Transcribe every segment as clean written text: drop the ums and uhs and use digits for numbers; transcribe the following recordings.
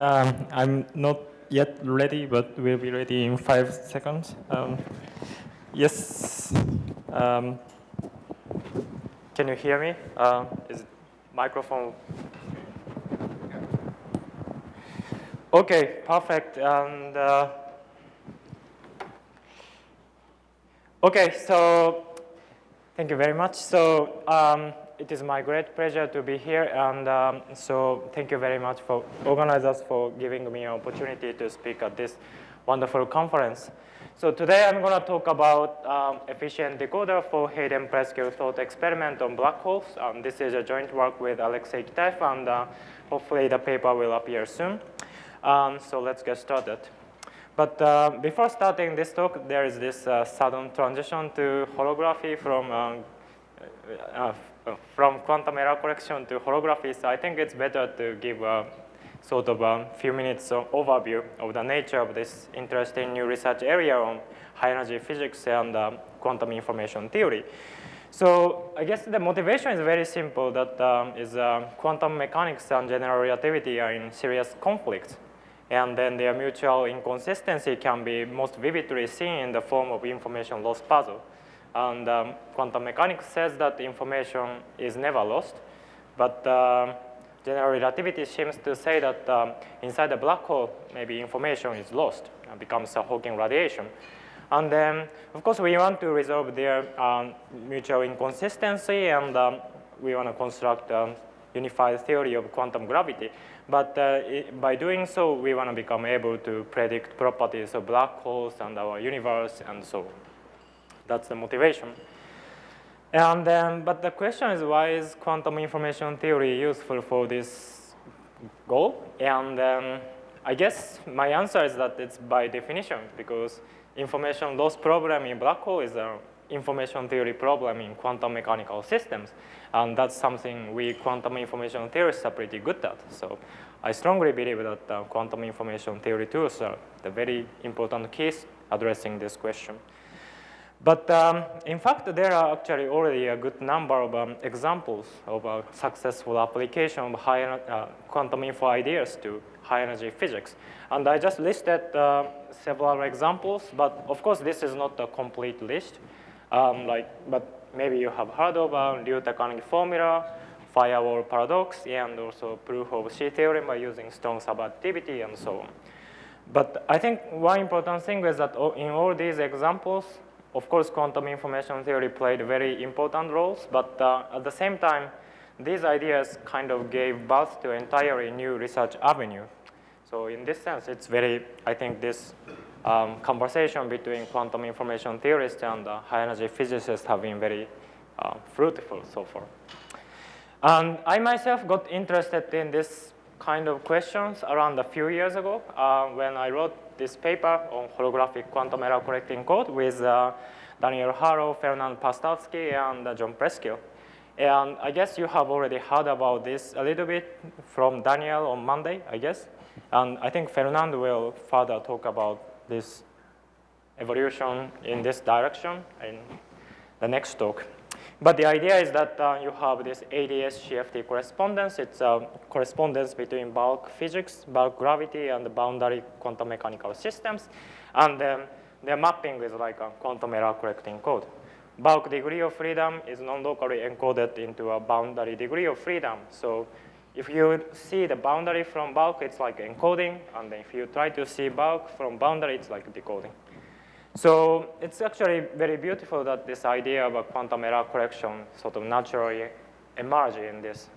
I'm not yet ready, but we'll be ready in 5 seconds. Yes. Can you hear me? Is microphone? Okay, perfect. And okay, so thank you very much. So it is my great pleasure to be here, and so thank you very much for organizers for giving me an opportunity to speak at this wonderful conference. So today I'm going to talk about efficient decoder for Hayden-Preskel thought experiment on black holes. This is a joint work with Alexei Kitaev, and hopefully the paper will appear soon. So let's get started. But before starting this talk, there is this sudden transition to holography from quantum error correction to holography. So I think it's better to give a sort of a few minutes overview of the nature of this interesting new research area on high energy physics and quantum information theory. So I guess the motivation is very simple, that quantum mechanics and general relativity are in serious conflict. And then their mutual inconsistency can be most vividly seen in the form of information loss puzzle. And quantum mechanics says that information is never lost, but general relativity seems to say that inside the black hole, maybe information is lost and becomes a Hawking radiation. And then, of course, we want to resolve their mutual inconsistency, and we want to construct a unified theory of quantum gravity. But by doing so, we want to become able to predict properties of black holes and our universe and so on. That's the motivation. And but the question is, why is quantum information theory useful for this goal? And I guess my answer is that it's by definition, because information loss problem in black hole is an information theory problem in quantum mechanical systems. And that's something we quantum information theorists are pretty good at. So I strongly believe that quantum information theory tools are the very important keys addressing this question. But in fact, there are actually already a good number of examples of successful application of quantum info ideas to high energy physics. And I just listed several examples, but of course this is not a complete list. But maybe you have heard of Liu-Takagi formula, firewall paradox, and also proof of C theorem by using strong subadditivity and so on. But I think one important thing is that in all these examples, of course, quantum information theory played very important roles, but at the same time, these ideas kind of gave birth to an entirely new research avenue. So in this sense, it's very, I think this conversation between quantum information theorists and high energy physicists have been very fruitful so far. And I myself got interested in this kind of questions around a few years ago when I wrote this paper on holographic quantum error correcting code with Daniel Harrow, Fernand Pastowski, and John Preskill. And I guess you have already heard about this a little bit from Daniel on Monday, I guess. And I think Fernand will further talk about this evolution in this direction in the next talk. But the idea is that you have this ADS-CFT correspondence. It's a correspondence between bulk physics, bulk gravity, and the boundary quantum mechanical systems. And their mapping is like a quantum error correcting code. Bulk degree of freedom is non-locally encoded into a boundary degree of freedom. So if you see the boundary from bulk, it's like encoding. And if you try to see bulk from boundary, it's like decoding. So it's actually very beautiful that this idea of a quantum error correction sort of naturally emerged in this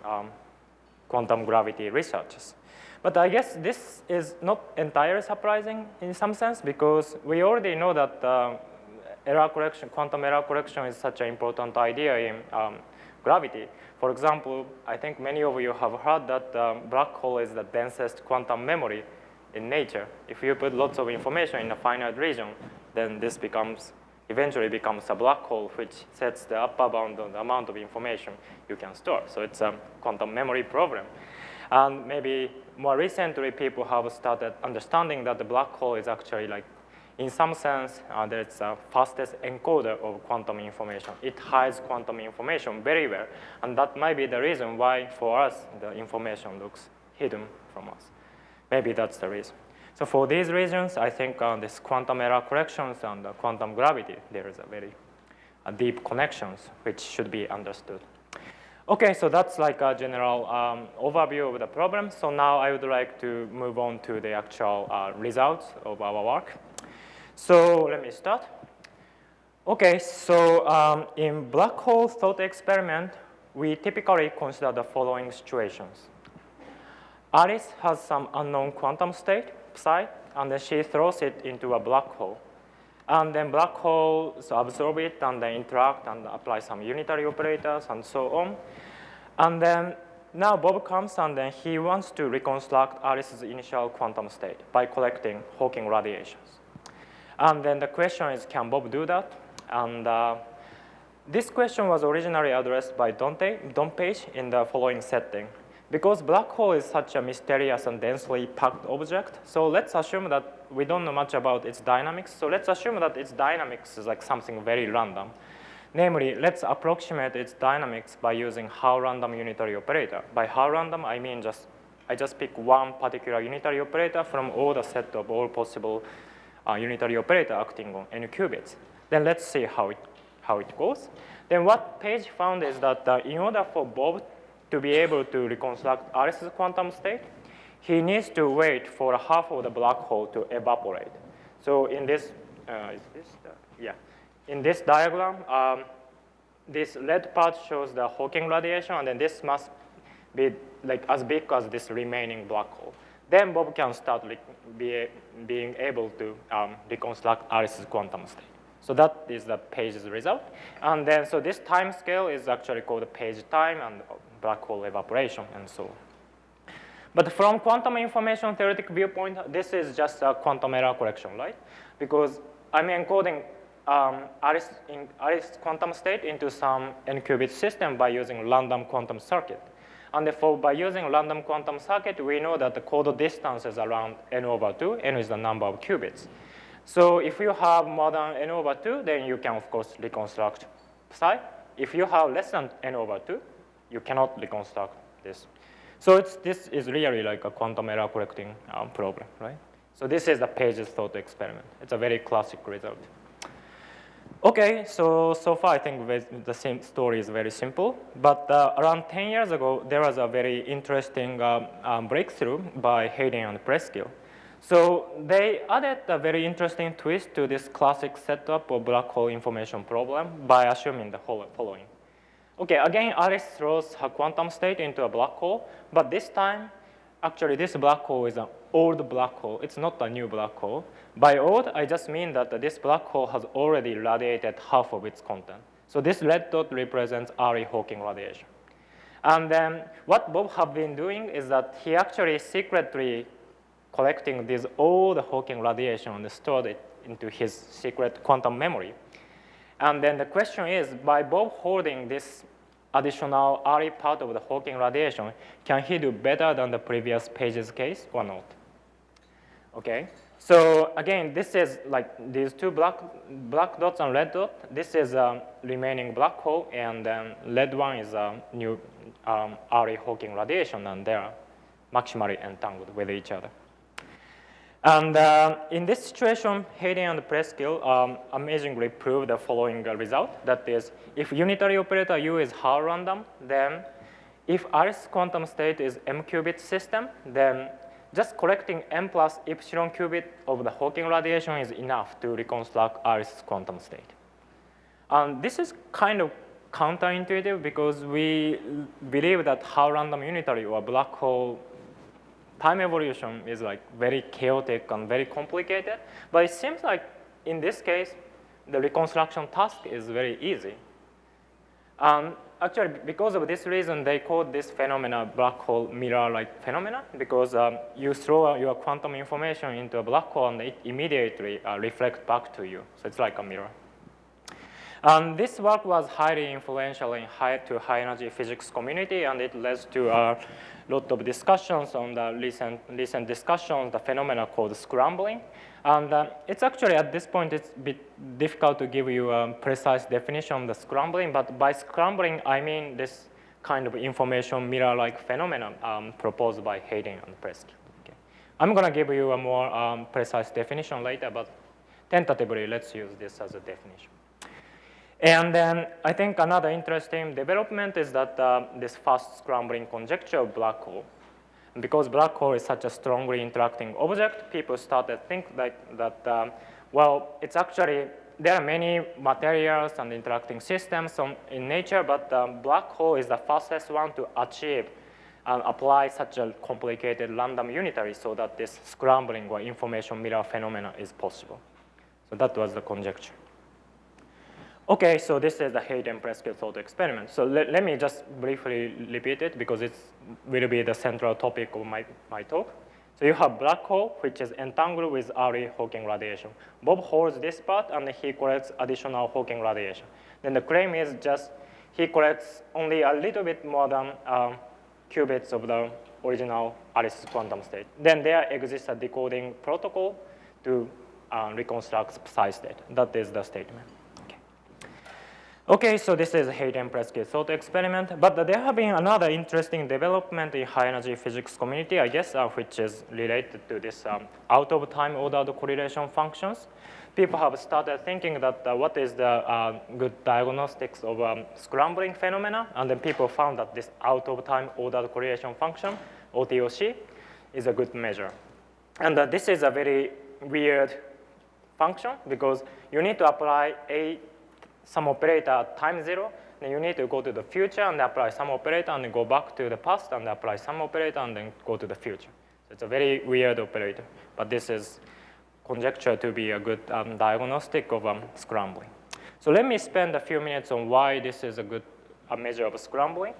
quantum gravity researches. But I guess this is not entirely surprising in some sense, because we already know that quantum error correction is such an important idea in gravity. For example, I think many of you have heard that black hole is the densest quantum memory in nature. If you put lots of information in a finite region, then this eventually becomes a black hole, which sets the upper bound on the amount of information you can store. So it's a quantum memory problem. And maybe more recently, people have started understanding that the black hole is actually like, in some sense, it's the fastest encoder of quantum information. It hides quantum information very well. And that might be the reason why, for us, the information looks hidden from us. Maybe that's the reason. So for these reasons, I think this quantum error corrections and quantum gravity, there is a very deep connections which should be understood. Okay, so that's like a general overview of the problem. So now I would like to move on to the actual results of our work. So let me start. Okay, so in black hole thought experiment, we typically consider the following situations. Alice has some unknown quantum state, psi, and then she throws it into a black hole. And then black holes absorb it and then interact and apply some unitary operators and so on. And then now Bob comes and then he wants to reconstruct Alice's initial quantum state by collecting Hawking radiations. And then the question is, can Bob do that? And this question was originally addressed by Don Page in the following setting. Because black hole is such a mysterious and densely packed object, so let's assume that we don't know much about its dynamics. So let's assume that its dynamics is like something very random. Namely, let's approximate its dynamics by using how random unitary operator. By how random, I mean I just pick one particular unitary operator from all the set of all possible unitary operator acting on n qubits. Then let's see how it goes. Then what Page found is that in order for Bob to be able to reconstruct Alice's quantum state, he needs to wait for half of the black hole to evaporate. So in this, in this diagram, this red part shows the Hawking radiation, and then this must be like as big as this remaining black hole. Then Bob can start being able to reconstruct Alice's quantum state. So that is the Page's result. And then, so this time scale is actually called Page time and black hole evaporation and so on. But from quantum information theoretic viewpoint, this is just a quantum error correction, right? Because I'm encoding Alice's quantum state into some n-qubit system by using random quantum circuit. And therefore, by using random quantum circuit, we know that the code distance is around n/2. N is the number of qubits. So if you have more than n/2, then you can, of course, reconstruct psi. If you have less than n/2, you cannot reconstruct this. So this is really like a quantum error correcting problem, right? So this is the Page's thought experiment. It's a very classic result. Okay, so far I think the same story is very simple. But around 10 years ago, there was a very interesting breakthrough by Hayden and Preskill. So they added a very interesting twist to this classic setup of black hole information problem by assuming the following. Okay, again, Alice throws her quantum state into a black hole, but this time, actually, this black hole is an old black hole. It's not a new black hole. By old, I just mean that this black hole has already radiated half of its content. So this red dot represents early Hawking radiation. And then what Bob have been doing is that he actually secretly collecting this old Hawking radiation and stored it into his secret quantum memory. And then the question is, by Bob holding this additional early part of the Hawking radiation, can he do better than the previous Page's case or not? Okay, so again, this is like these two black dots and red dot. This is a remaining black hole, and then red one is a new early Hawking radiation, and they are maximally entangled with each other. And in this situation, Hayden and Preskill amazingly proved the following result. That is, if unitary operator U is Hall random, then if Alice's quantum state is m-qubit system, then just collecting m plus epsilon qubit of the Hawking radiation is enough to reconstruct Alice's quantum state. And this is kind of counterintuitive because we believe that Hall random unitary or black hole time evolution is like very chaotic and very complicated, but it seems like in this case, the reconstruction task is very easy. Actually, because of this reason, they call this phenomena black hole mirror-like phenomena, because you throw your quantum information into a black hole and it immediately reflects back to you. So it's like a mirror. And this work was highly influential in high energy physics community, and it led to a lot of discussions on the recent discussions, the phenomena called scrambling. And it's actually at this point, it's a bit difficult to give you a precise definition of the scrambling, but by scrambling, I mean this kind of information mirror-like phenomenon proposed by Hayden and Preskill. Okay. I'm going to give you a more precise definition later, but tentatively, let's use this as a definition. And then I think another interesting development is that this fast scrambling conjecture of black hole. Because black hole is such a strongly interacting object, people started to think that well, it's actually, there are many materials and interacting systems in nature, but black hole is the fastest one to achieve and apply such a complicated random unitary so that this scrambling or information mirror phenomena is possible. So that was the conjecture. Okay, so this is the Hayden-Presque thought experiment. So let me just briefly repeat it because it will be the central topic of my talk. So you have black hole, which is entangled with early Hawking radiation. Bob holds this part, and he collects additional Hawking radiation. Then the claim is just he collects only a little bit more than qubits of the original Alice's quantum state. Then there exists a decoding protocol to reconstruct psi state. That is the statement. Okay, so this is Hayden-Presque thought experiment, but there have been another interesting development in high energy physics community, I guess, which is related to this out of time ordered correlation functions. People have started thinking that what is the good diagnostics of scrambling phenomena, and then people found that this out of time ordered correlation function, OTOC, is a good measure. And this is a very weird function because you need to apply some operator at time 0, then you need to go to the future and apply some operator and then go back to the past and apply some operator and then go to the future. So it's a very weird operator, but this is conjectured to be a good diagnostic of scrambling. So let me spend a few minutes on why this is a good measure of scrambling.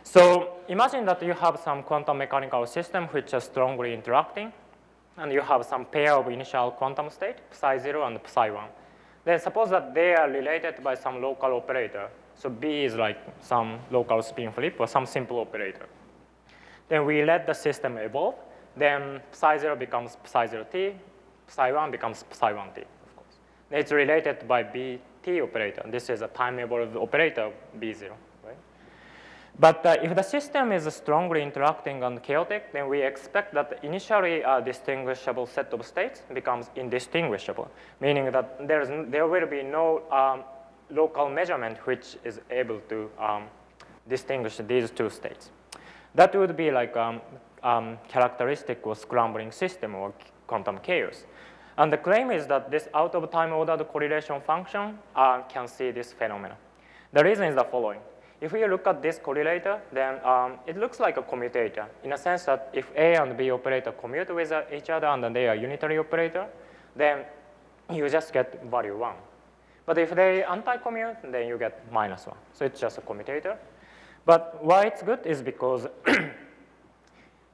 So imagine that you have some quantum mechanical system which is strongly interacting, and you have some pair of initial quantum state, psi 0 and psi 1. Then suppose that they are related by some local operator. So B is like some local spin flip or some simple operator. Then we let the system evolve. Then psi 0 becomes psi 0t, psi 1 becomes psi 1t, of course. Then it's related by BT operator. This is a time evolved operator, B0. But if the system is strongly interacting and chaotic, then we expect that initially a distinguishable set of states becomes indistinguishable, meaning that there will be no local measurement which is able to distinguish these two states. That would be like characteristic of scrambling system or quantum chaos. And the claim is that this out-of-time ordered correlation function can see this phenomenon. The reason is the following. If we look at this correlator, then it looks like a commutator in a sense that if A and B operator commute with each other and they are unitary operator, then you just get value 1. But if they anti-commute, then you get -1. So it's just a commutator. But why it's good is because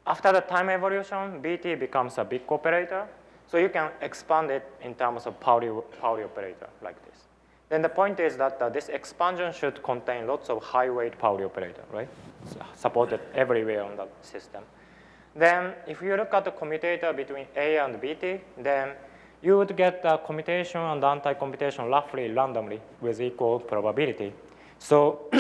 after the time evolution, BT becomes a big operator. So you can expand it in terms of Pauli operator like this. Then the point is that this expansion should contain lots of high-weight Pauli operator, right? It's supported everywhere on the system. Then if you look at the commutator between A and BT, then you would get the commutation and anti-commutation roughly randomly with equal probability. So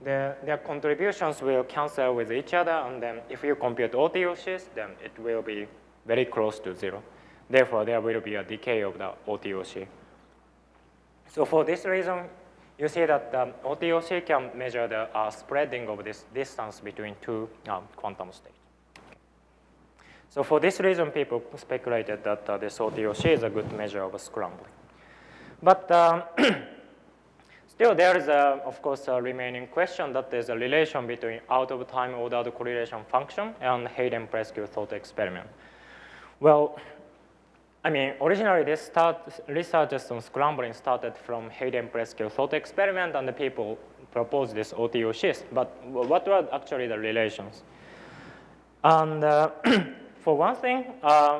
their contributions will cancel with each other, and then if you compute OTOSchist, then it will be very close to 0. Therefore, there will be a decay of the OTOC. So for this reason, you see that OTOC can measure the spreading of this distance between two quantum states. Okay. So for this reason, people speculated that this OTOC is a good measure of scrambling. But still, there is, of course, a remaining question that there's a relation between out-of-time ordered correlation function and Hayden-Presque thought experiment. Well, I mean, originally this research on scrambling started from Hayden-Presque thought experiment, and the people proposed this OTOSchist. But what were actually the relations? And for one thing,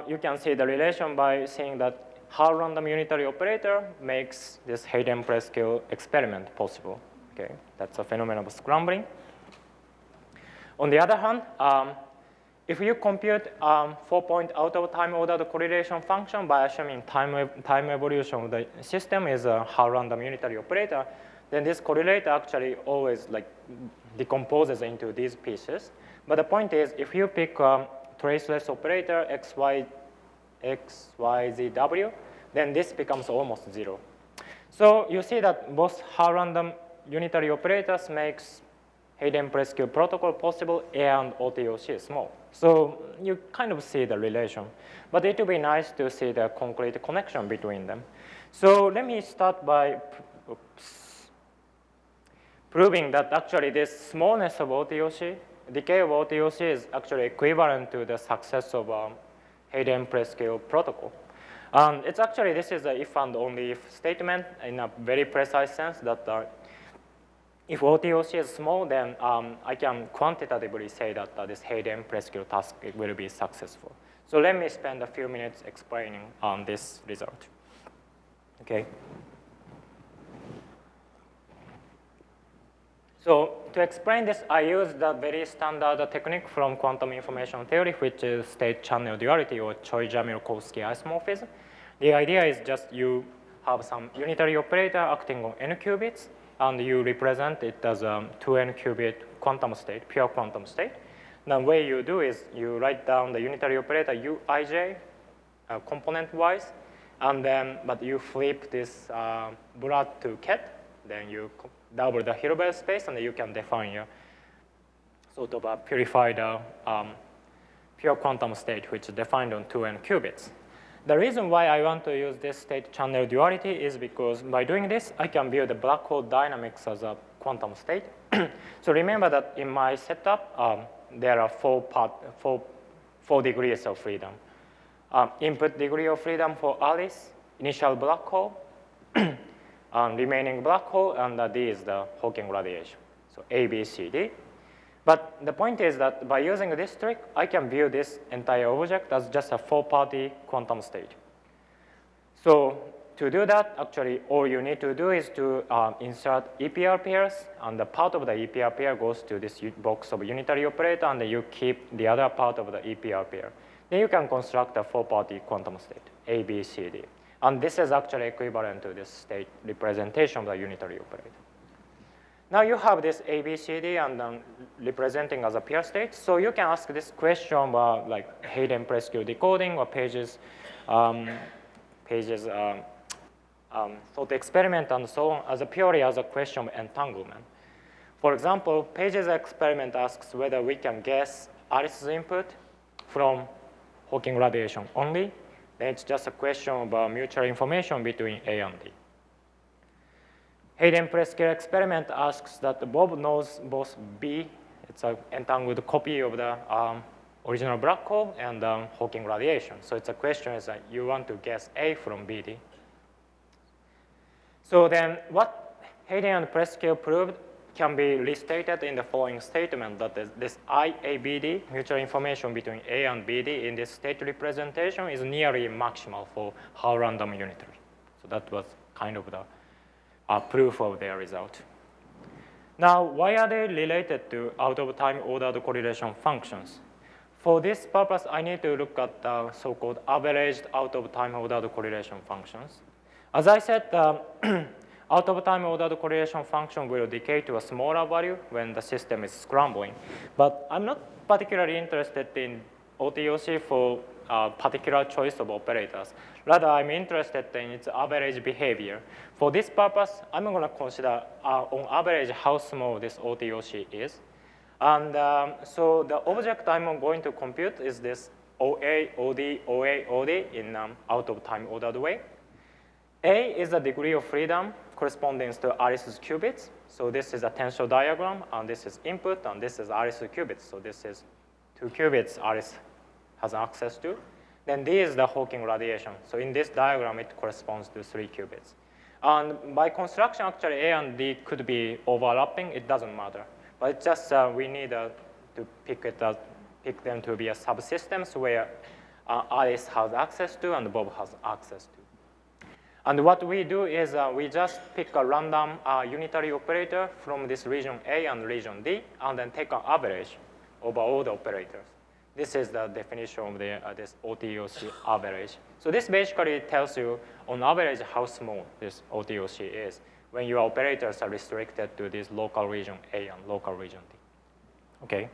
you can see the relation by seeing that how random unitary operator makes this Hayden-Presque experiment possible. Okay, that's a phenomenon of scrambling. On the other hand, if you compute 4-point out-of-time ordered correlation function by assuming time evolution of the system is a how random unitary operator, then this correlator actually always like decomposes into these pieces. But the point is, if you pick traceless operator XYZW, then this becomes almost 0. So you see that both how random unitary operators makes Hayden-Presque protocol possible and OTOC is small. So you kind of see the relation. But it would be nice to see the concrete connection between them. So let me start by proving that actually this smallness of OTOC, decay of OTOC is actually equivalent to the success of Hayden-Presque protocol. It's actually, this is a if and only if statement in a very precise sense that if OTOC is small, then I can quantitatively say that this Hayden-Presque task will be successful. So let me spend a few minutes explaining this result. Okay. So to explain this, I use the very standard technique from quantum information theory, which is state channel duality or Choi-Jamil-Minkowski isomorphism. The idea is just you have some unitary operator acting on n qubits, and you represent it as a 2n qubit quantum state, pure quantum state. The way you do is you write down the unitary operator Uij component-wise, and then but you flip this blood to ket, then you double the Hilbert space, and you can define a sort of a purified pure quantum state, which is defined on 2n qubits. The reason why I want to use this state channel duality is because by doing this, I can build the black hole dynamics as a quantum state. So remember that in my setup, there are four degrees of freedom. Input degree of freedom for Alice, initial black hole, remaining black hole, and D is the Hawking radiation. So A, B, C, D. But the point is that by using this trick, I can view this entire object as just a 4-party quantum state. So to do that, actually, all you need to do is to insert EPR pairs, and the part of the EPR pair goes to this box of unitary operator, and you keep the other part of the EPR pair. Then you can construct a 4-party quantum state, A, B, C, D. And this is actually equivalent to this state representation of the unitary operator. Now you have this A, B, C, D, and representing as a pair state. So you can ask this question about like Hayden-Presque decoding or Page's thought experiment and so on as a purely as a question of entanglement. For example, Page's experiment asks whether we can guess Alice's input from Hawking radiation only. Then it's just a question about mutual information between A and D. Hayden-Presque experiment asks that Bob knows both B, it's an entangled copy of the original black hole, and Hawking radiation. So it's a question is that you want to guess A from BD. So then what Hayden and Presque proved can be restated in the following statement, that this IABD, mutual information between A and BD in this state representation, is nearly maximal for how random unitary. So that was kind of the proof of their result. Now, why are they related to out-of-time ordered correlation functions? For this purpose, I need to look at the so-called averaged out-of-time ordered correlation functions. As I said, out-of-time ordered correlation function will decay to a smaller value when the system is scrambling. But I'm not particularly interested in OTOC for a particular choice of operators. Rather, I'm interested in its average behavior. For this purpose, I'm going to consider on average how small this OTOC is. And so the object I'm going to compute is this OA, OD, OA, OD in out-of-time ordered way. A is the degree of freedom corresponding to Alice's qubits. So this is a tensor diagram, and this is input, and this is Alice's qubits. So this is 2 qubits Alice has access to. Then D is the Hawking radiation. So in this diagram, it corresponds to 3 qubits. And by construction, actually, A and D could be overlapping. It doesn't matter. But it's just we need to pick them to be a subsystems where Alice has access to and Bob has access to. And what we do is we just pick a random unitary operator from this region A and region D, and then take an average over all the operators. This is the definition of this OTOC average. So this basically tells you, on average, how small this OTOC is when your operators are restricted to this local region A and local region D. Okay.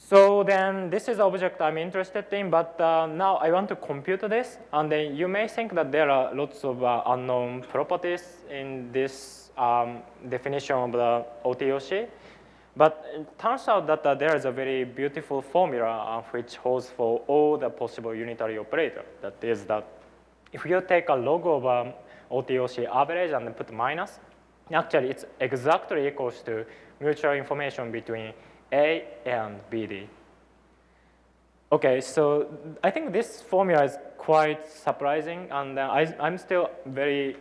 So then this is the object I'm interested in, but now I want to compute this, and then you may think that there are lots of unknown properties in this definition of the OTOschi, but it turns out that there is a very beautiful formula which holds for all the possible unitary operator. That is that if you take a log of OTOschi average and put minus, actually it's exactly equals to mutual information between A and BD. Okay, so I think this formula is quite surprising, and I'm still very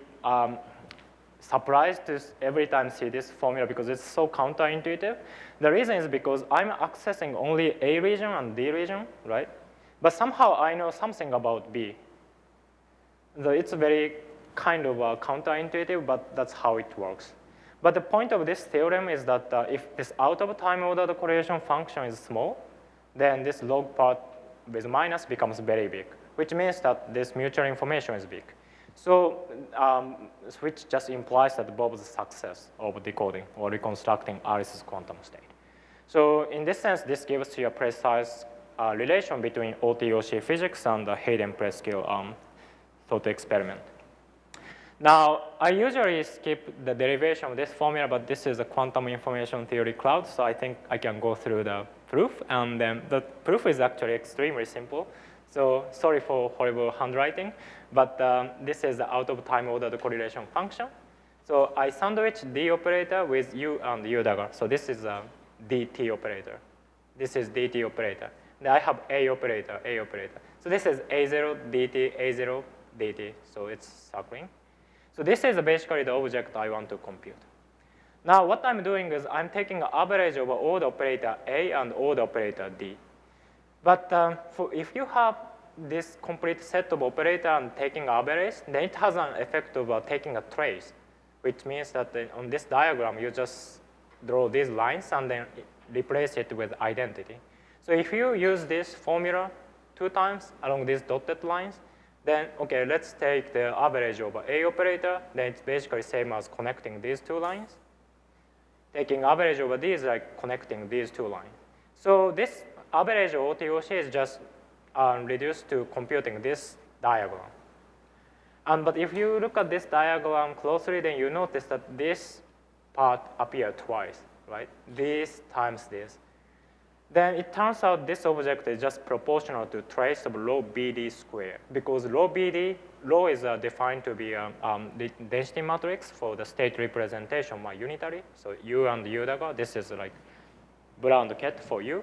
surprised to every time see this formula because it's so counterintuitive. The reason is because I'm accessing only A region and D region, right? But somehow I know something about B. So it's very kind of counterintuitive, but that's how it works. But the point of this theorem is that if this out-of-time ordered correlation function is small, then this log part with minus becomes very big, which means that this mutual information is big. So which just implies that Bob's success of decoding or reconstructing Alice's quantum state. So in this sense, this gives you a precise relation between OTOschi physics and the Hayden-Preskill thought experiment. Now, I usually skip the derivation of this formula, but this is a quantum information theory cloud, so I think I can go through the proof. And then the proof is actually extremely simple. So sorry for horrible handwriting, but this is the out-of-time ordered correlation function. So I sandwich D operator with U and U dagger. So this is a DT operator. This is DT operator. Then I have A operator, A operator. So this is A0, DT, A0, DT. So it's circling. So this is basically the object I want to compute. Now what I'm doing is I'm taking an average of all the operator A and all the operator D. But if you have this complete set of operator and taking average, then it has an effect of taking a trace, which means that on this diagram you just draw these lines and then replace it with identity. So if you use this formula 2 times along these dotted lines, then, okay, let's take the average of A operator. Then it's basically same as connecting these 2 lines. Taking average over D is like connecting these 2 lines. So this average of OTOschi is just reduced to computing this diagram. But if you look at this diagram closely, then you notice that this part appears twice, right? This times this. Then it turns out this object is just proportional to trace of rho BD squared, because rho BD, rho is defined to be the density matrix for the state representation by unitary. So U and U dagger, this is like Brown cat for U.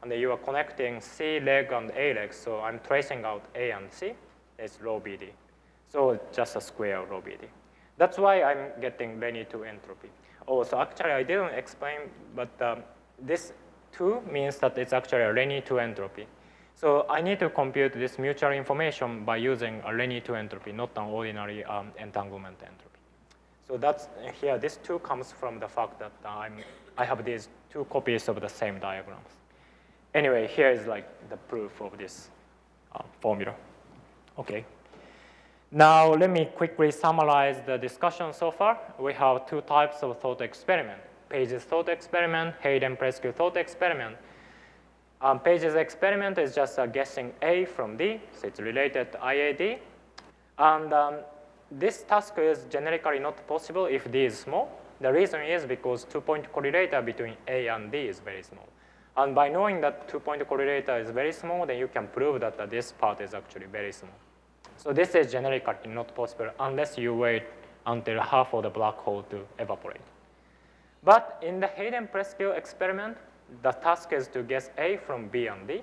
And then you are connecting C leg and A leg, so I'm tracing out A and C. It's rho BD. So it's just a square of rho BD. That's why I'm getting Beni 2 entropy. Oh, so actually I didn't explain, but this 2 means that it's actually a Renyi 2 entropy. So I need to compute this mutual information by using a Renyi 2 entropy, not an ordinary entanglement entropy. So that's here, this 2 comes from the fact that I have these 2 copies of the same diagrams. Anyway, here is like the proof of this formula. Okay. Now let me quickly summarize the discussion so far. We have 2 types of thought experiment. Page's thought experiment, Hayden-Preskill thought experiment. Page's experiment is just guessing A from D, so it's related to IAD. And this task is generically not possible if D is small. The reason is because 2-point correlator between A and D is very small. And by knowing that 2-point correlator is very small, then you can prove that this part is actually very small. So this is generically not possible unless you wait until half of the black hole to evaporate. But in the Hayden-Preskill experiment, the task is to guess A from B and D.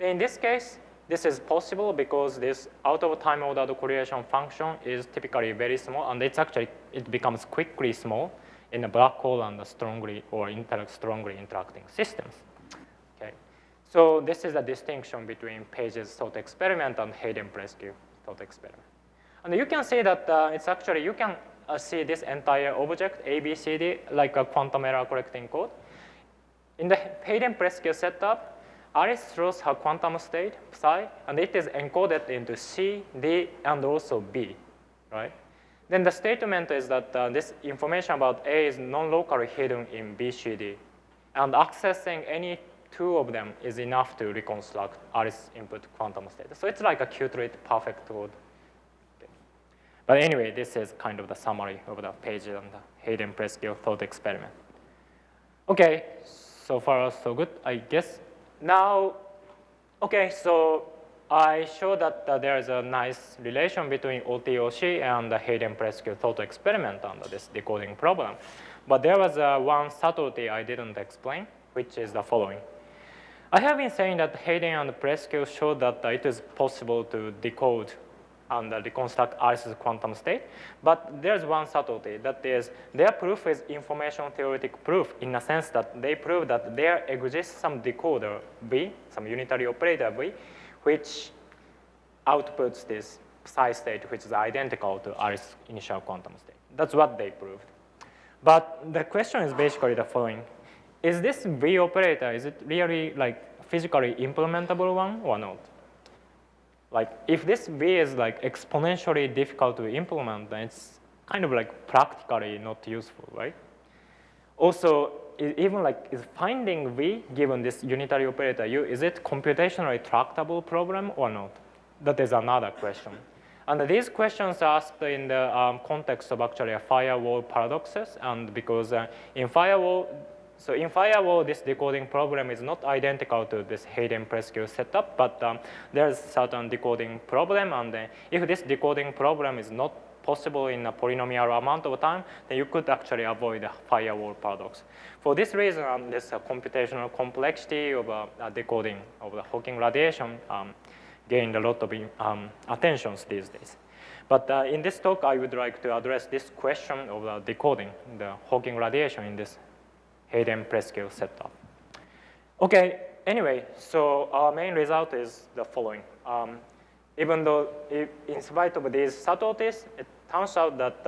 In this case, this is possible because this out-of-time ordered correlation function is typically very small, and it becomes quickly small in a black hole and strongly interacting systems. Okay, so this is a distinction between Page's thought experiment and Hayden-Preskill thought experiment. And you can see that it's actually you can see this entire object, A, B, C, D, like a quantum error correcting code. In the Hayden-Preskill setup, Alice throws her quantum state, psi, and it is encoded into C, D, and also B, right? Then the statement is that this information about A is non-locally hidden in B, C, D. And accessing any two of them is enough to reconstruct Alice's input quantum state. So it's like a Qt perfect code. Okay. But anyway, this is kind of the summary of the page on the Hayden-Presskill thought experiment. Okay, so far so good, I guess. Now, okay, so I showed that there is a nice relation between OTOSchist and the Hayden-Presskill thought experiment under this decoding problem. But there was one subtlety I didn't explain, which is the following. I have been saying that Hayden and Presskill showed that it is possible to decode and reconstruct Alice's quantum state. But there's one subtlety, that is their proof is information theoretic proof in a sense that they prove that there exists some decoder V, some unitary operator V, which outputs this psi state, which is identical to Alice's initial quantum state. That's what they proved. But the question is basically the following. Is this V operator, is it really like physically implementable one or not? Like if this V is like exponentially difficult to implement, then it's kind of like practically not useful, right? Also, even like is finding V given this unitary operator U, is it computationally tractable problem or not? That is another question. And these questions are asked in the context of actually a firewall paradoxes, and because in firewall, this decoding problem is not identical to this Hayden-Presskill setup, but there's certain decoding problem, and if this decoding problem is not possible in a polynomial amount of time, then you could actually avoid the firewall paradox. For this reason, this computational complexity of decoding of the Hawking radiation gained a lot of attentions these days. But in this talk, I would like to address this question of decoding the Hawking radiation in this Hayden-Presskill setup. Okay, anyway, so our main result is the following. Even though, in spite of these subtleties, it turns out that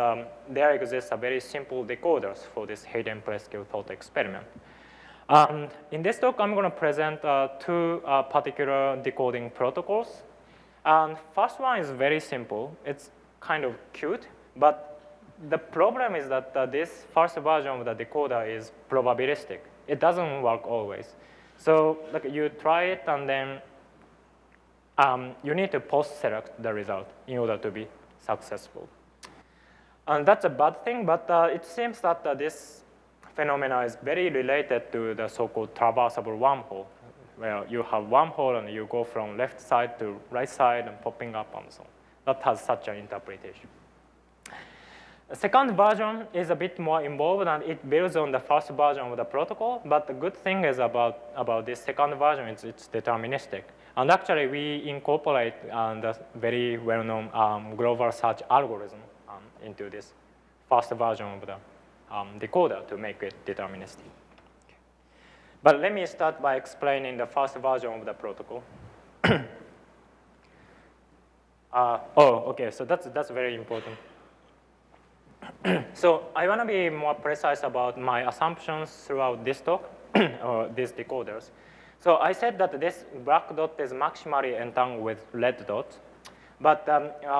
there exists a very simple decoders for this Hayden-Presskill thought experiment. In this talk, I'm going to present two particular decoding protocols. And first one is very simple. It's kind of cute, but the problem is that this first version of the decoder is probabilistic. It doesn't work always. So like you try it, and then you need to post-select the result in order to be successful. And that's a bad thing, but it seems that this phenomena is very related to the so-called traversable wormhole, where you have wormhole and you go from left side to right side and popping up and so on. That has such an interpretation. The second version is a bit more involved, and it builds on the first version of the protocol. But the good thing is about this second version is it's deterministic. And actually, we incorporate the very well-known global search algorithm into this first version of the decoder to make it deterministic. Okay. But let me start by explaining the first version of the protocol. Okay, so that's very important. So I want to be more precise about my assumptions throughout this talk, or these decoders. So I said that this black dot is maximally entangled with red dot. But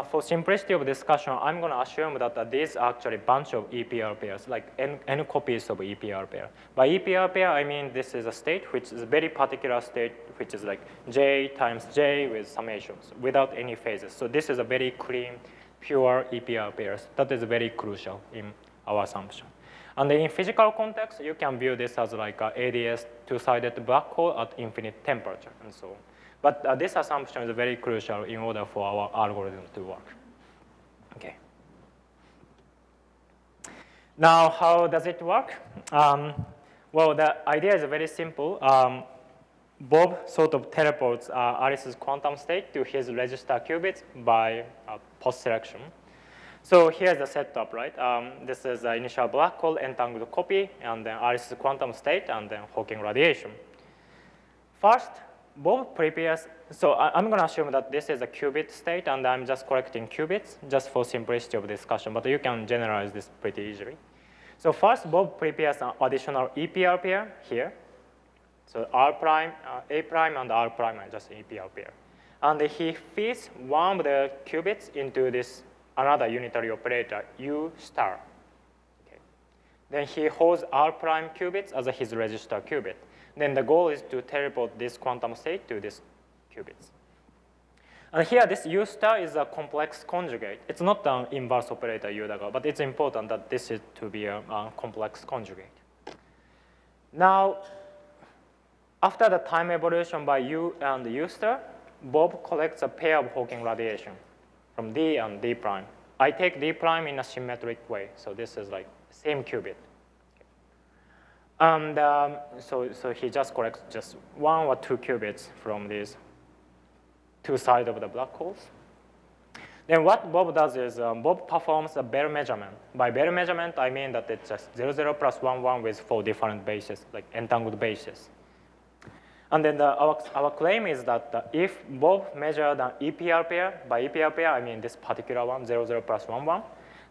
for simplicity of discussion, I'm going to assume that these are actually a bunch of EPR pairs, like n copies of EPR pair. By EPR pair, I mean this is a state, which is a very particular state, which is like J times J with summations, without any phases. So this is a very clean, pure EPR pairs. That is very crucial in our assumption. And in physical context, you can view this as like a ADS two-sided black hole at infinite temperature and so on. But this assumption is very crucial in order for our algorithm to work. Okay. Now, how does it work? Well, the idea is very simple. Bob sort of teleports Alice's quantum state to his register qubits by post-selection. So here's the setup, right? This is the initial black hole entangled copy, and then Alice's quantum state, and then Hawking radiation. First, Bob prepares, so I'm going to assume that this is a qubit state, and I'm just collecting qubits, just for simplicity of discussion, but you can generalize this pretty easily. So first, Bob prepares an additional EPR pair here. So R prime, A prime, and R prime are just EPR pair. And he feeds one of the qubits into this another unitary operator, U star. Okay. Then he holds R prime qubits as his register qubit. Then the goal is to teleport this quantum state to this qubits. And here, this U star is a complex conjugate. It's not an inverse operator U dagger, but it's important that this is to be a complex conjugate. Now, after the time evolution by U and U star, Bob collects a pair of Hawking radiation from D and D prime. I take D prime in a symmetric way, so this is like same qubit. And so he just collects just 1 or 2 qubits from these 2 sides of the black holes. Then what Bob does is Bob performs a Bell measurement. By Bell measurement, I mean that it's just 0, 0 plus 1, 1 with 4 different bases, like entangled bases. And then our claim is that if Bob measured an EPR pair, by EPR pair, I mean this particular one, 0, 0 plus 1, 1,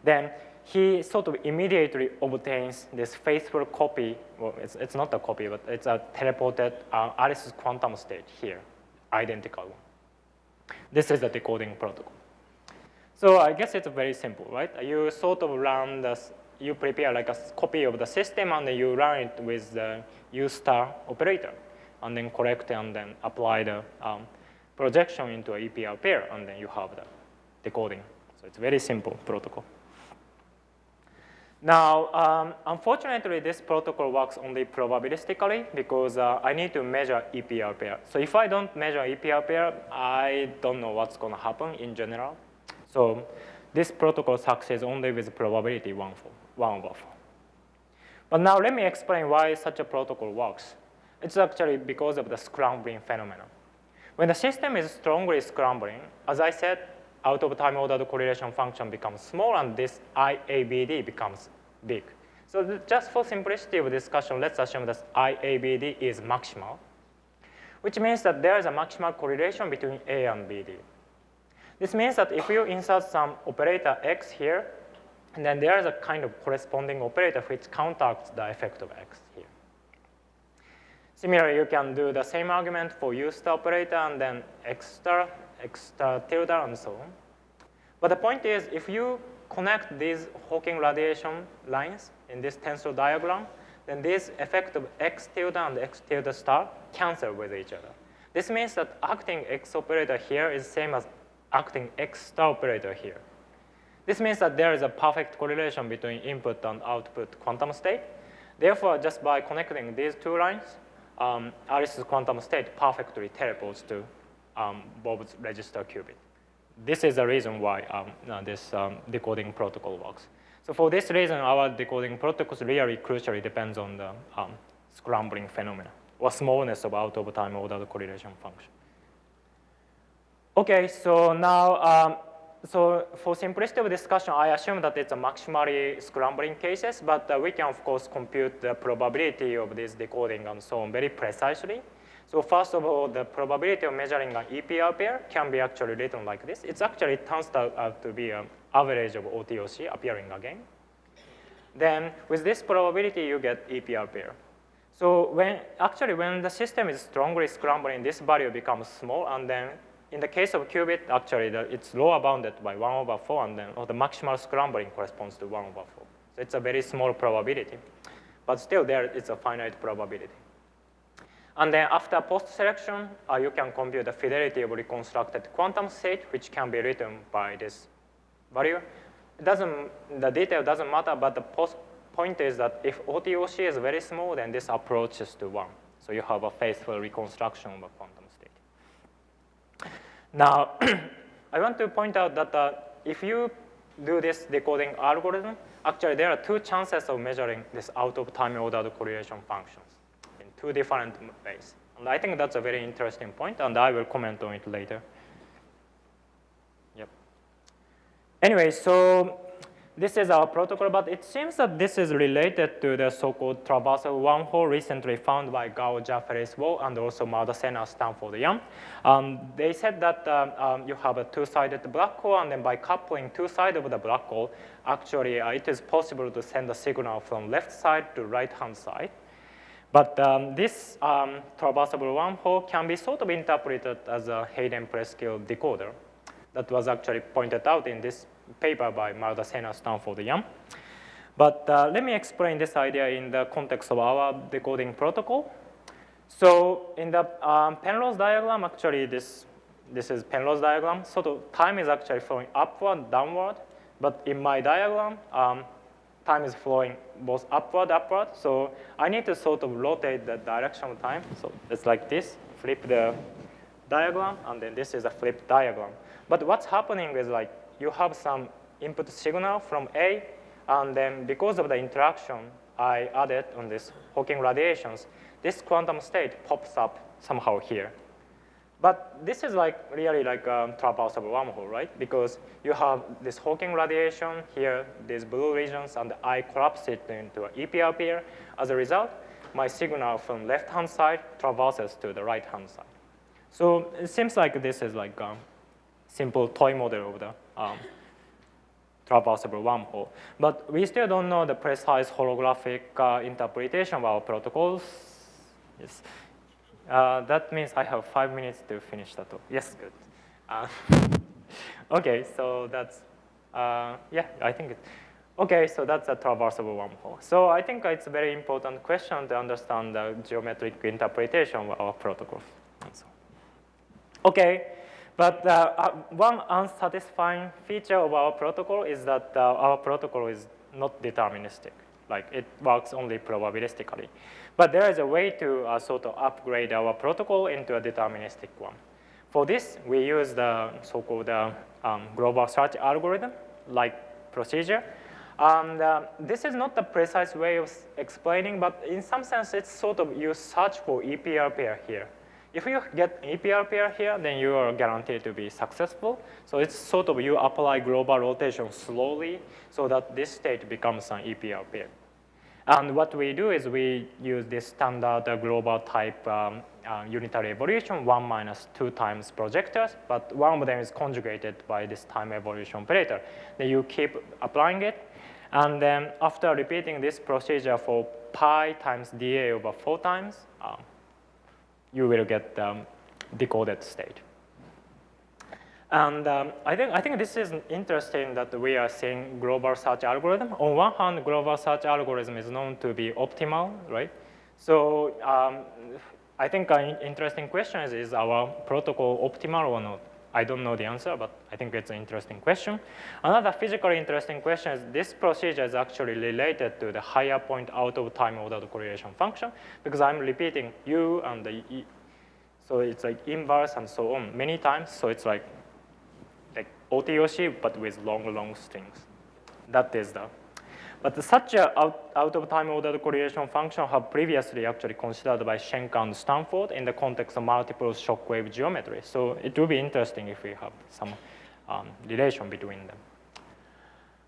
then he sort of immediately obtains this faithful copy. Well, it's not a copy, but it's a teleported Alice's quantum state here, identical one. This is the decoding protocol. So I guess it's very simple, right? You sort of run this, you prepare like a copy of the system, and then you run it with the U star operator, and then correct and then apply the projection into an EPR pair, and then you have the decoding. So it's a very simple protocol. Now, unfortunately, this protocol works only probabilistically because I need to measure EPR pair. So if I don't measure EPR pair, I don't know what's going to happen in general. So this protocol succeeds only with probability 1 over 4. But now let me explain why such a protocol works. It's actually because of the scrambling phenomenon. When the system is strongly scrambling, as I said, out of time ordered correlation function becomes small, and this IABD becomes big. So just for simplicity of discussion, let's assume that IABD is maximal, which means that there is a maximal correlation between A and BD. This means that if you insert some operator X here, and then there is a kind of corresponding operator which counteracts the effect of X here. Similarly, you can do the same argument for U star operator and then X star tilde, and so on. But the point is, if you connect these Hawking radiation lines in this tensor diagram, then this effect of X tilde and X tilde star cancel with each other. This means that acting X operator here is same as acting X star operator here. This means that there is a perfect correlation between input and output quantum state. Therefore, just by connecting these 2 lines, Alice's quantum state perfectly teleports to Bob's register qubit. This is the reason why this decoding protocol works. So for this reason, our decoding protocol really crucially depends on the scrambling phenomena, or smallness of out-of-time ordered correlation function. Okay, so now, so for simplicity of discussion, I assume that it's a maximally scrambling cases, but we can, of course, compute the probability of this decoding and so on very precisely. So first of all, the probability of measuring an EPR pair can be actually written like this. It's actually turns out to be an average of OTOC appearing again. Then with this probability, you get EPR pair. So when the system is strongly scrambling, this value becomes small, and then in the case of qubit, actually it's lower bounded by 1 over 4, and then the maximal scrambling corresponds to 1 over 4. So it's a very small probability, but still there it's a finite probability. And then after post-selection, you can compute the fidelity of reconstructed quantum state, which can be written by this value. The detail doesn't matter, but the point is that if OTOC is very small, then this approaches to 1. So you have a faithful reconstruction of a quantum state. Now, I want to point out that if you do this decoding algorithm, actually there are 2 chances of measuring this out-of-time ordered correlation functions in 2 different ways. And I think that's a very interesting point, and I will comment on it later. Yep. Anyway, so this is our protocol, but it seems that this is related to the so-called traversable wormhole recently found by Gao, Jafferis, Wu, and also Mardasena, Stanford, Yang. They said that you have a 2-sided black hole, and then by coupling 2 sides of the black hole, actually it is possible to send a signal from left side to right-hand side. But this traversable wormhole can be sort of interpreted as a Hayden-Preskill decoder that was actually pointed out in this paper by Mardasena, Stanford, Yang. But let me explain this idea in the context of our decoding protocol. So in the Penrose diagram, actually this is Penrose diagram. So the time is actually flowing upward, downward. But in my diagram, time is flowing both upward. So I need to sort of rotate the direction of time. So it's like this, flip the diagram, and then this is a flipped diagram. But what's happening is like you have some input signal from A, and then because of the interaction I added on this Hawking radiations, this quantum state pops up somehow here. But this is like really like a traversable wormhole, right? Because you have this Hawking radiation here, these blue regions, and I collapse it into an EPR pair. As a result, my signal from left-hand side traverses to the right-hand side. So it seems like this is like a simple toy model of the traversable wormhole. But we still don't know the precise holographic interpretation of our protocols. Yes. That means I have 5 minutes to finish the talk. Yes, good. Okay, so that's, yeah, I think it's, okay, so that's a traversable wormhole. So I think it's a very important question to understand the geometric interpretation of our protocols. And so. Okay, but one unsatisfying feature of our protocol is that our protocol is not deterministic. Like it works only probabilistically. But there is a way to sort of upgrade our protocol into a deterministic one. For this, we use the so-called global search algorithm like procedure. And this is not the precise way of explaining, but in some sense, it's sort of you search for EPR pair here. If you get EPR pair here, then you are guaranteed to be successful. So it's sort of you apply global rotation slowly so that this state becomes an EPR pair. And what we do is we use this standard global type unitary evolution, 1 minus 2 times projectors, but one of them is conjugated by this time evolution operator. Then you keep applying it, and then after repeating this procedure for pi times dA over 4 times, you will get decoded state. And I think this is interesting that we are seeing global search algorithm. On one hand, global search algorithm is known to be optimal, right? So I think an interesting question is our protocol optimal or not? I don't know the answer, but I think it's an interesting question. Another physically interesting question is this procedure is actually related to the higher point out of time ordered correlation function because I'm repeating U and the E. So it's like inverse and so on many times. So it's like OTOSchist, but with long strings. That is the. But such a out of time ordered correlation function have previously actually considered by Schenker and Stanford in the context of multiple shockwave geometry. So it will be interesting if we have some relation between them.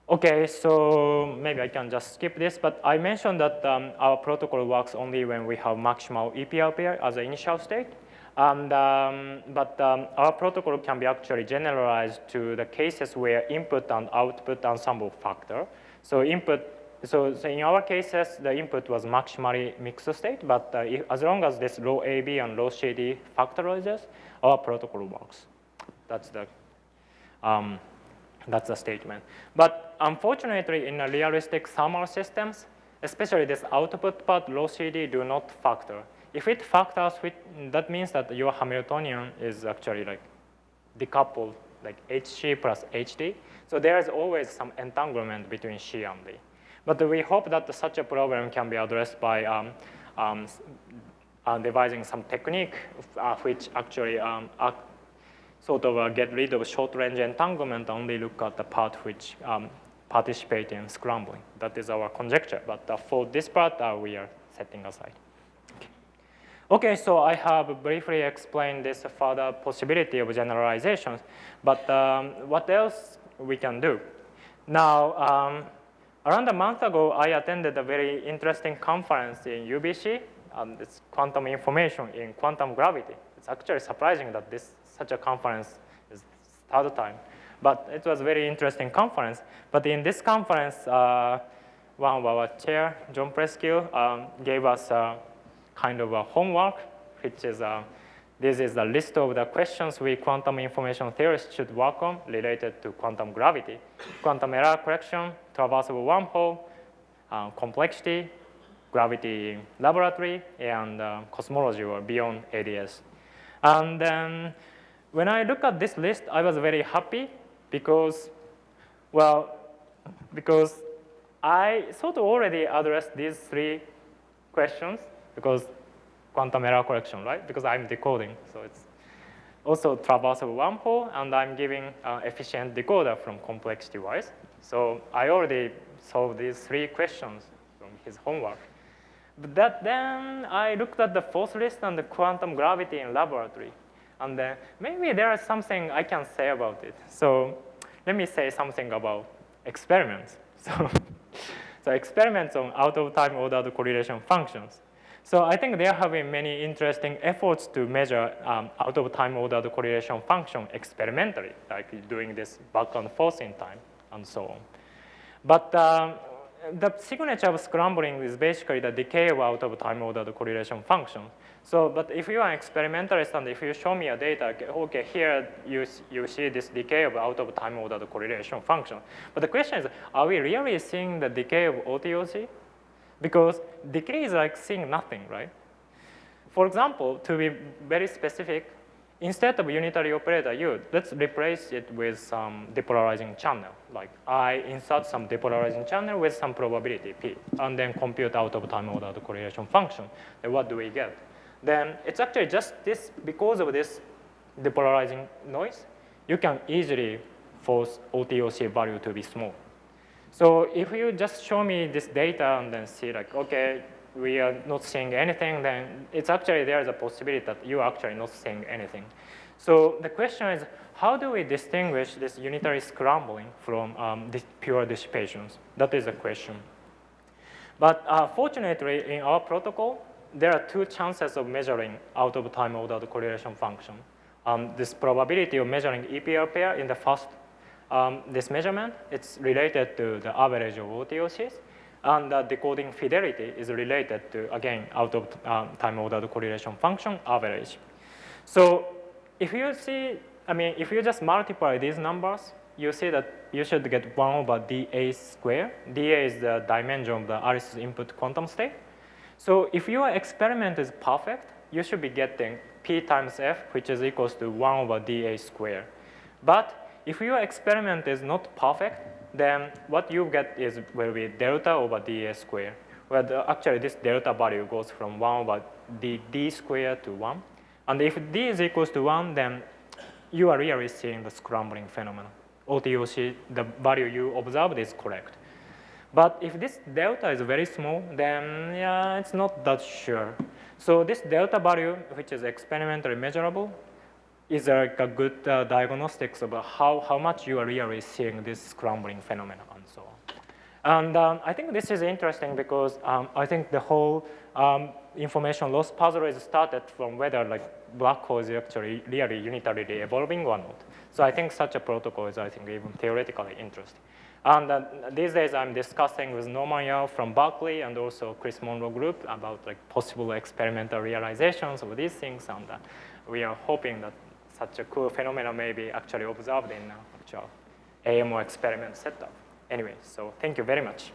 Okay, so maybe I can just skip this, but I mentioned that our protocol works only when we have maximal EPR pair as an initial state. And, our protocol can be actually generalized to the cases where input and output ensemble factor. So so in our cases, the input was maximally mixed state, but as long as this rho AB and rho CD factorizes, our protocol works. That's the statement. But unfortunately, in a realistic thermal systems, especially this output part, rho CD do not factor. If it factors, that means that your Hamiltonian is actually like decoupled, like HC plus HD. So there is always some entanglement between C and D. But we hope that such a problem can be addressed by devising some technique which actually sort of get rid of short-range entanglement, only look at the part which participate in scrambling. That is our conjecture. But for this part, we are setting aside. Okay, so I have briefly explained this further possibility of generalizations, but what else we can do? Now, around a month ago, I attended a very interesting conference in UBC, it's quantum information in quantum gravity. It's actually surprising that such a conference is third time, but it was a very interesting conference. But in this conference, one of our chair, John Prescue, gave us kind of a homework, which is this is the list of the questions we quantum information theorists should work on related to quantum gravity, quantum error correction, traversable wormhole, complexity, gravity laboratory, and cosmology or beyond ADS. And then when I look at this list, I was very happy because, well, because I sort of already addressed these 3 questions because quantum error correction, right? Because I'm decoding, so it's also traversable wormhole, and I'm giving efficient decoder from complexity-wise. So I already solved these 3 questions from his homework. But then I looked at the 4th list and the quantum gravity in laboratory. And then maybe there is something I can say about it. So let me say something about experiments. So experiments on out-of-time ordered correlation functions. So I think there have been many interesting efforts to measure out-of-time ordered correlation function experimentally, like doing this back and forth in time and so on. But the signature of scrambling is basically the decay of out-of-time ordered correlation function. So, but if you are an experimentalist and if you show me a data, okay, here you see this decay of out-of-time ordered correlation function. But the question is, are we really seeing the decay of OTOC? Because decay is like seeing nothing, right? For example, to be very specific, instead of unitary operator U, let's replace it with some depolarizing channel. Like I insert some depolarizing channel with some probability P, and then compute out-of-time ordered correlation function. Then what do we get? Then it's actually just this, because of this depolarizing noise, you can easily force OTOC value to be small. So if you just show me this data and then see like, okay, we are not seeing anything, then it's actually there is a possibility that you are actually not seeing anything. So the question is, how do we distinguish this unitary scrambling from this pure dissipations? That is the question. But fortunately, in our protocol, there are 2 chances of measuring out-of-time ordered correlation function. This probability of measuring EPR pair in the first this measurement, it's related to the average of OTOCs, and the decoding fidelity is related to, again, out-of-time ordered correlation function average. So if you see, I mean, if you just multiply these numbers, you see that you should get 1 over dA squared. dA is the dimension of the Alice's input quantum state. So if your experiment is perfect, you should be getting P times F, which is equals to 1 over dA squared. But if your experiment is not perfect, then what you get will be delta over dA squared, where actually this delta value goes from 1 over d squared to 1. And if d is equals to 1, then you are really seeing the scrambling phenomenon. OTOC, the value you observed is correct. But if this delta is very small, then yeah, it's not that sure. So this delta value, which is experimentally measurable, is like a good diagnostics about how much you are really seeing this scrambling phenomenon and so on. And I think this is interesting because I think the whole information loss puzzle is started from whether like black hole is actually really unitarily evolving or not. So I think such a protocol is, I think, even theoretically interesting. And these days I'm discussing with Norman Yao from Berkeley and also Chris Monroe group about like possible experimental realizations of these things, and we are hoping that such a cool phenomenon may be actually observed in actual AMO experiment setup. Anyway, so thank you very much.